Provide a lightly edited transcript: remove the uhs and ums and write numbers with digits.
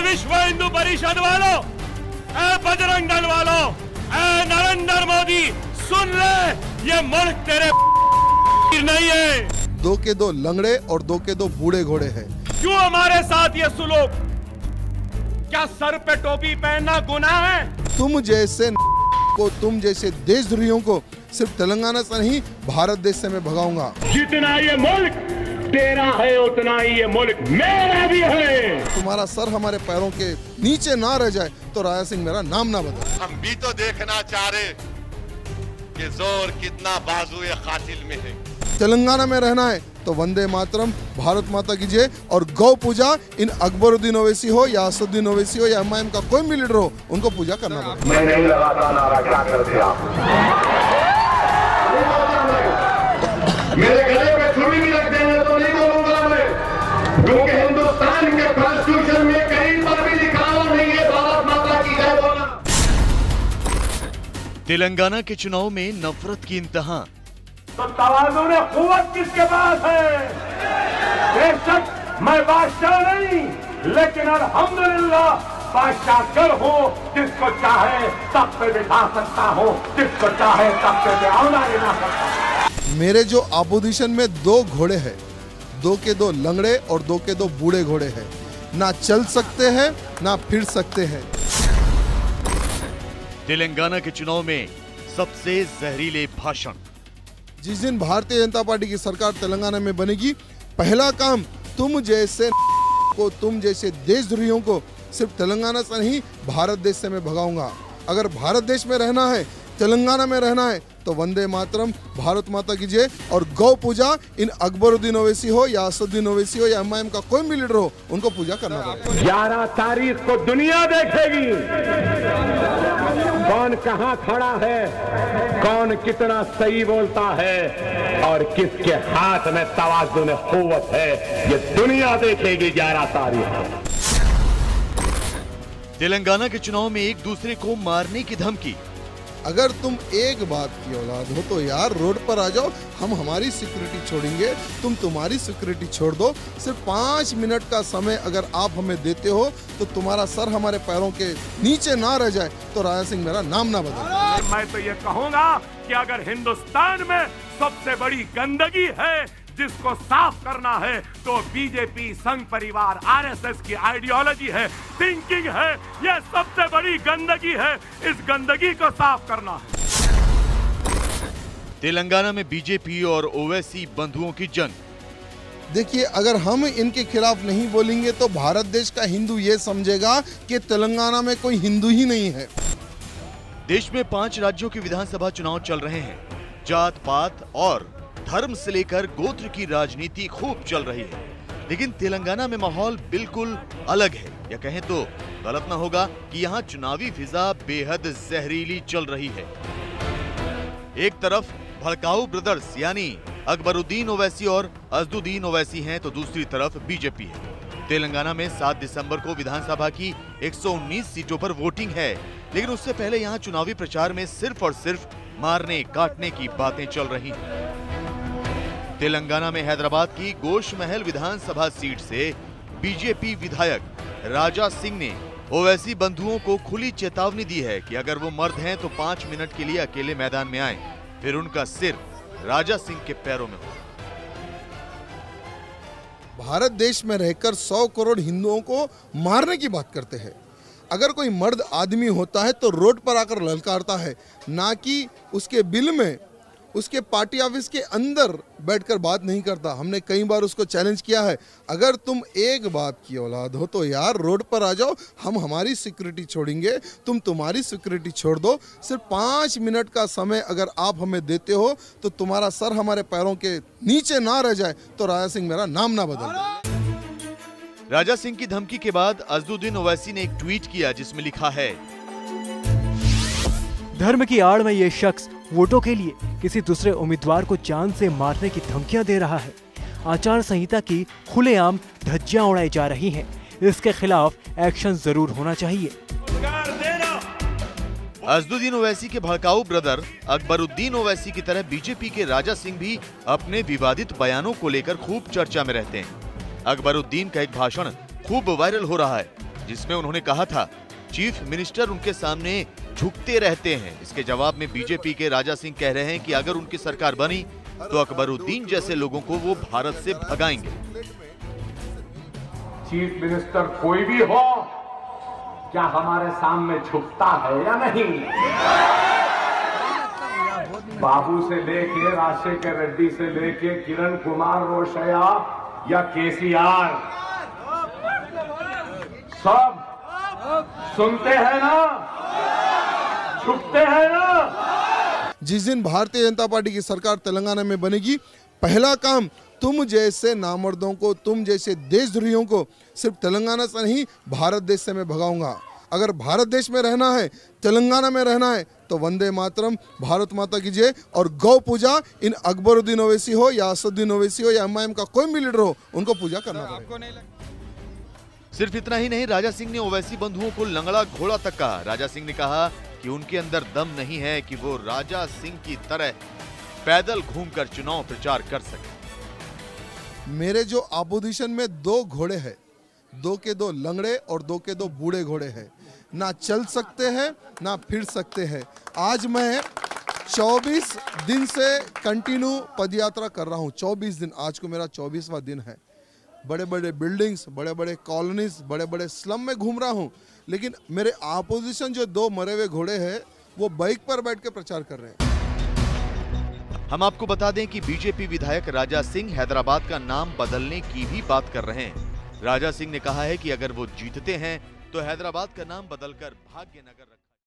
विश्व हिंदू परिषद वालों, ए बजरंग दल वालों, ए नरेंद्र मोदी, सुन ले, ये मुल्क तेरे नहीं है। दो के दो लंगड़े और दो के दो बूढ़े घोड़े हैं। क्यों हमारे साथ ये सुलूक? क्या सर पे टोपी पहनना गुनाह है? तुम जैसे को, तुम जैसे देशद्रोहियों को सिर्फ तेलंगाना से नहीं भारत देश से मैं भगाऊंगा। जितना ये मुल्क तेरा है उतना ही ये मुल्क मेरा भी है। तुम्हारा सर हमारे पैरों के नीचे ना रह जाए तो राजा सिंह मेरा नाम ना बदले। हम भी तो देखना चाह रहे कि जोर कितना बाजुए कातिल में है। तेलंगाना में रहना है तो वंदे मातरम, भारत माता की जय और गौ पूजा। इन अकबरुद्दीन ओवैसी हो या असदुद्दीन ओवैसी हो या एमआईएम का कोई भी लीडर हो, उनको पूजा करना पड़ेगा। मैं नहीं लगाता नारा, क्या कर दिया? मेरे गले पे छुरी भी रख देंगे तो नहीं बोलूंगा मैं, क्योंकि हिंदुस्तान के कॉन्स्टिट्यूशन में कहीं पर भी लिखा हुआ नहीं है भारत माता की जय बोलना। तेलंगाना के चुनाव में नफरत की इंतहा। तो तवाज़ुन क़ुव्वत किसके पास है? बेशक मैं बादशाह नहीं, लेकिन अल्हम्दुलिल्लाह बादशाह कर हो, जिसको चाहे तब पे बिठा सकता हो, जिसको चाहे तब पे बेअौला गिरा सकता हो। मेरे जो अपोजिशन में दो घोड़े हैं, दो के दो लंगड़े और दो के दो बूढ़े घोड़े हैं। ना चल सकते हैं ना फिर सकते हैं। तेलंगाना के चुनाव में सबसे जहरीले भाषण। जिस दिन भारतीय जनता पार्टी की सरकार तेलंगाना में बनेगी, पहला काम तुम जैसे को, तुम जैसे देशद्रोहियों को सिर्फ तेलंगाना से नहीं भारत देश से मैं भगाऊंगा। अगर भारत देश में रहना है, तेलंगाना में रहना है तो वंदे मातरम, भारत माता की जय और गौ पूजा। इन अकबरुद्दीन ओवैसी हो या असदुद्दीन ओवैसी हो या एमआईएम का कोई भी लीडर हो, उनको पूजा करना पड़ेगा। 11 तारीख को दुनिया देखेगी कौन कहां खड़ा है, कौन कितना सही बोलता है और किसके हाथ में तवाज़ुन क़ुव्वत है, ये दुनिया देखेगी 11 तारीख को। तेलंगाना के चुनाव में एक दूसरे को मारने की धमकी। अगर तुम एक बात की औलाद हो तो यार रोड पर आ जाओ, हम हमारी सिक्योरिटी छोड़ेंगे, तुम तुम्हारी सिक्योरिटी छोड़ दो। सिर्फ 5 मिनट का समय अगर आप हमें देते हो तो तुम्हारा सर हमारे पैरों के नीचे ना रह जाए तो राजा सिंह मेरा नाम ना बदले। मैं तो ये कहूंगा कि अगर हिंदुस्तान में सबसे बड़ी गंदगी है जिसको साफ करना है तो बीजेपी, संघ परिवार, आरएसएस की आइडियोलॉजी है, थिंकिंग है, यह सबसे बड़ी गंदगी है। इस गंदगी को साफ करना है। तेलंगाना में बीजेपी और ओवैसी बंधुओं की जंग। देखिए, अगर हम इनके खिलाफ नहीं बोलेंगे तो भारत देश का हिंदू ये समझेगा कि तेलंगाना में कोई हिंदू ही नहीं है। देश में 5 राज्यों के विधानसभा चुनाव चल रहे हैं। जात पात और धर्म से लेकर गोत्र की राजनीति खूब चल रही है, लेकिन तेलंगाना में माहौल बिल्कुल अलग है, या कहें तो गलत ना होगा कि यहाँ चुनावी फिजा बेहद जहरीली चल रही है। एक तरफ भड़काऊ ब्रदर्स यानी अकबरुद्दीन ओवैसी और असदुद्दीन ओवैसी हैं, तो दूसरी तरफ बीजेपी है। तेलंगाना में 7 दिसंबर को विधानसभा की 119 सीटों पर वोटिंग है, लेकिन उससे पहले यहाँ चुनावी प्रचार में सिर्फ और सिर्फ मारने काटने की बातें चल रही हैं। तेलंगाना में हैदराबाद की गोशमहल विधानसभा सीट से बीजेपी विधायक राजा सिंह ने ओवैसी बंधुओं को खुली चेतावनी दी है कि अगर वो मर्द हैं तो 5 मिनट के लिए अकेले मैदान में आएं, फिर उनका सिर राजा सिंह के पैरों में हो। भारत देश में रहकर 100 करोड़ हिंदुओं को मारने की बात करते हैं। अगर कोई मर्द आदमी होता है तो रोड पर आकर ललकारता है, ना कि उसके बिल में, उसके पार्टी ऑफिस के अंदर बैठकर बात नहीं करता। हमने कई बार उसको चैलेंज किया है, अगर तुम एक बाप की औलाद हो तो यार रोड पर आ जाओ, हम हमारी सिक्योरिटी छोड़ेंगे, तुम तुम्हारी सिक्योरिटी छोड़ दो। सिर्फ 5 मिनट का समय अगर आप हमें देते हो तो तुम्हारा सर हमारे पैरों के नीचे ना रह जाए तो राजा सिंह मेरा नाम ना बदले। राजा सिंह की धमकी के बाद असदुद्दीन ओवैसी ने एक ट्वीट किया जिसमें लिखा है, धर्म की आड़ में ये शख्स वोटों के लिए किसी दूसरे उम्मीदवार को जान से मारने की धमकियां दे रहा है। आचार संहिता की खुलेआम धज्जियां उड़ाई जा रही हैं। इसके खिलाफ एक्शन जरूर होना चाहिए। असदुद्दीन ओवैसी के भड़काऊ ब्रदर अकबरुद्दीन ओवैसी की तरह बीजेपी के राजा सिंह भी अपने विवादित बयानों को लेकर खूब चर्चा में रहते हैं। अकबरुद्दीन का एक भाषण खूब वायरल हो रहा है। जिसमें उन्होंने कहा था चीफ मिनिस्टर उनके सामने झुकते रहते हैं। इसके जवाब में बीजेपी के राजा सिंह कह रहे हैं कि अगर उनकी सरकार बनी तो अकबरुद्दीन जैसे लोगों को वो भारत से भगाएंगे। चीफ मिनिस्टर कोई भी हो, क्या हमारे सामने झुकता है या नहीं? बाबू से लेके राजशेखर रेड्डी से लेके किरण कुमार रोशया या केसीआर, सब सुनते हैं ना, झुकते हैं ना। जिस दिन भारतीय जनता पार्टी की सरकार तेलंगाना में बनेगी, पहला काम तुम जैसे नामर्दों को, तुम जैसे देशद्रोहियों को सिर्फ तेलंगाना से नहीं भारत देश से मैं भगाऊंगा। अगर भारत देश में रहना है, तेलंगाना में रहना है, तो वंदे मातरम, भारत माता की जय और गौ पूजा इन अकबरुद्दीन ओवैसी हो या असदुद्दीन ओवैसी हो या एमआईएम का कोई भी लीडर हो, उनको पूजा करना पड़ेगा। सिर्फ इतना ही नहीं, राजा सिंह ने ओवैसी बंधुओं को लंगड़ा घोड़ा तक कहा। राजा सिंह ने कहा कि उनके अंदर दम नहीं है कि वो राजा सिंह की तरह पैदल घूमकर चुनाव प्रचार कर सके। मेरे जो अपोजिशन में 2 घोड़े हैं, 2 के 2 लंगड़े और 2 के 2 बूढ़े घोड़े हैं, ना चल सकते हैं ना फिर सकते हैं। आज मैं 24 दिन से कंटिन्यू पदयात्रा कर रहा हूँ। 24 दिन, आज को मेरा 24वां दिन है। बड़े बड़े बिल्डिंग्स, बड़े बड़े कॉलोनीज, बड़े बड़े स्लम में घूम रहा हूँ, लेकिन मेरे अपोजिशन जो 2 मरे हुए घोड़े हैं वो बाइक पर बैठ के प्रचार कर रहे हैं। हम आपको बता दें कि बीजेपी विधायक राजा सिंह हैदराबाद का नाम बदलने की भी बात कर रहे हैं। राजा सिंह ने कहा है कि अगर वो जीतते हैं तो हैदराबाद का नाम बदलकर भाग्यनगर रख